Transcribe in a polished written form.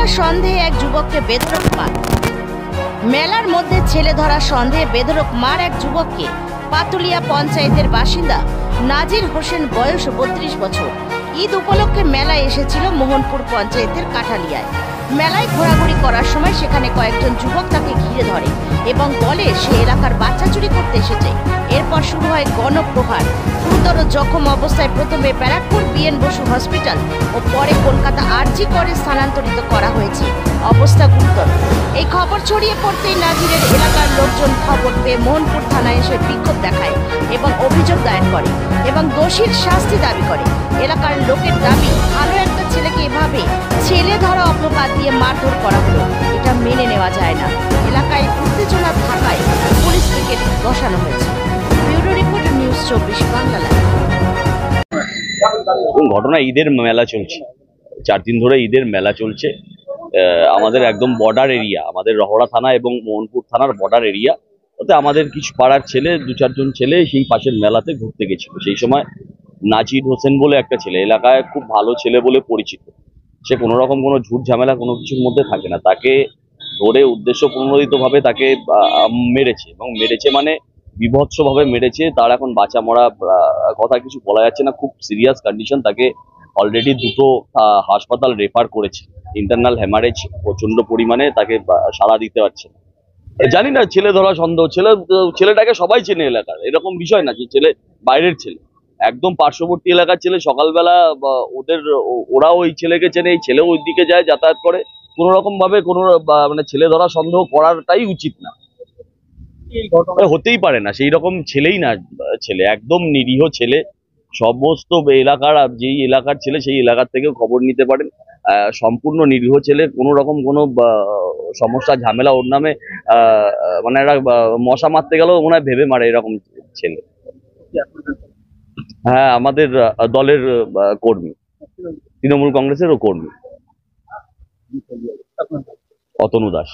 ধরা সন্দেহে এক যুবককে বেধড়ক মার। মেলার মধ্যে ছেলে ধরা সন্দেহে বেধড়ক মার এক যুবককে পাতুলিয়া পঞ্চায়েতের বাসিন্দা নাজির হোসেন, বয়স 32 বছর। ঈদ উপলক্ষে মেলায় এসেছিল মোহনপুর পঞ্চায়েতের কাঠালিয়ায়। মেলায় ঘোরাঘুরি করার সময় সেখানে কয়েকজন যুবক তাকে ঘিরে ধরে এবং বলে সে এলাকার বাচ্চা চুরি করতে এসেছে। এরপর শুরু হয় গণপ্রহার। গুরুতর জখম অবস্থায় প্রথমে ব্যারাকপুর বিএন বসু হসপিটাল ও পরে কলকাতা আরজি করে স্থানান্তরিত করা হয়েছে। অবস্থা গুরুতর। এই খবর ছড়িয়ে পড়তেই নাজিরের এলাকার লোকজন খবর পেয়ে মোহনপুর থানায় এসে বিক্ষোভ দেখায় এবং অভিযোগ দায়ের করে এবং দোষীর শাস্তি দাবি করে। এলাকার লোকের দাবি, ভালো একটা ছেলেকে এভাবে ছেলে ধরা অপবাদ দিয়ে মারধর করা হলো, এটা মেনে নেওয়া যায় না। এলাকায় উত্তেজনা থাকায় পুলিশ পিকেট বসানো হয়েছে। Bureau report, news 24 Bangla live. ঘটনা ঈদের মেলা চলছে, 4 দিন ধরে ঈদের মেলা চলছে। আমাদের একদম বর্ডার এরিয়া, আমাদের রহড়া থানা এবং মোহনপুর থানার বর্ডার এরিয়া। ওতে আমাদের কিছু পাড়ার ছেলে, 2-4 জন ছেলে সেই পাশের মেলাতে ঘুরতে গেছিল। সেই সময় নাজির হোসেন বলে একটা ছেলে, এলাকায় খুব ভালো ছেলে বলে পরিচিত, সে কোনো রকম কোনো ঝুট ঝামেলা কোনো কিছুর মধ্যে থাকে না, তাকে ধরে উদ্দেশ্য প্রণোদিতভাবে তাকে মেরেছে এবং মেরেছে মানে বিভৎসভাবে মেরেছে। তার এখন বাঁচা মরা কথা কিছু বলা যাচ্ছে না, খুব সিরিয়াস কন্ডিশন। তাকে অলরেডি 2টো হাসপাতাল রেফার করেছে। ইন্টারনাল হ্যামারেজ প্রচন্ড পরিমাণে, তাকে সাড়া দিতে পারছে না। জানি না, ছেলে ধরা সন্দেহ। ছেলেটাকে সবাই চেনে এলাকার, এরকম বিষয় না যে ছেলে বাইরের ছেলে, একদম পার্শ্ববর্তী এলাকার ছেলে। সকালবেলা ওরাও ওই ছেলেকে চেনে, এই ছেলেও ওই দিকে যায়, যাতায়াত করে। কোনো রকম ভাবে কোনো মানে ছেলে ধরা সন্দেহ করাটাই উচিত না, হতেই পারে না। সেই রকম ছেলেই না, ছেলে একদম নিরীহ ছেলে। সমস্ত এলাকার, যেই এলাকার ছেলে সেই এলাকার থেকেও খবর নিতে পারেন। সম্পূর্ণ নিরীহ ছেলে, কোনো রকম কোনো সমস্যা ঝামেলা ওর নামে মানে একটা মশা মারতে গেলেও মনে হয় ভেবে মারে, এরকম ছেলে। হ্যাঁ, আমাদের দলের কর্মী, তৃণমূল কংগ্রেসেরও কর্মী, অতনু দাস।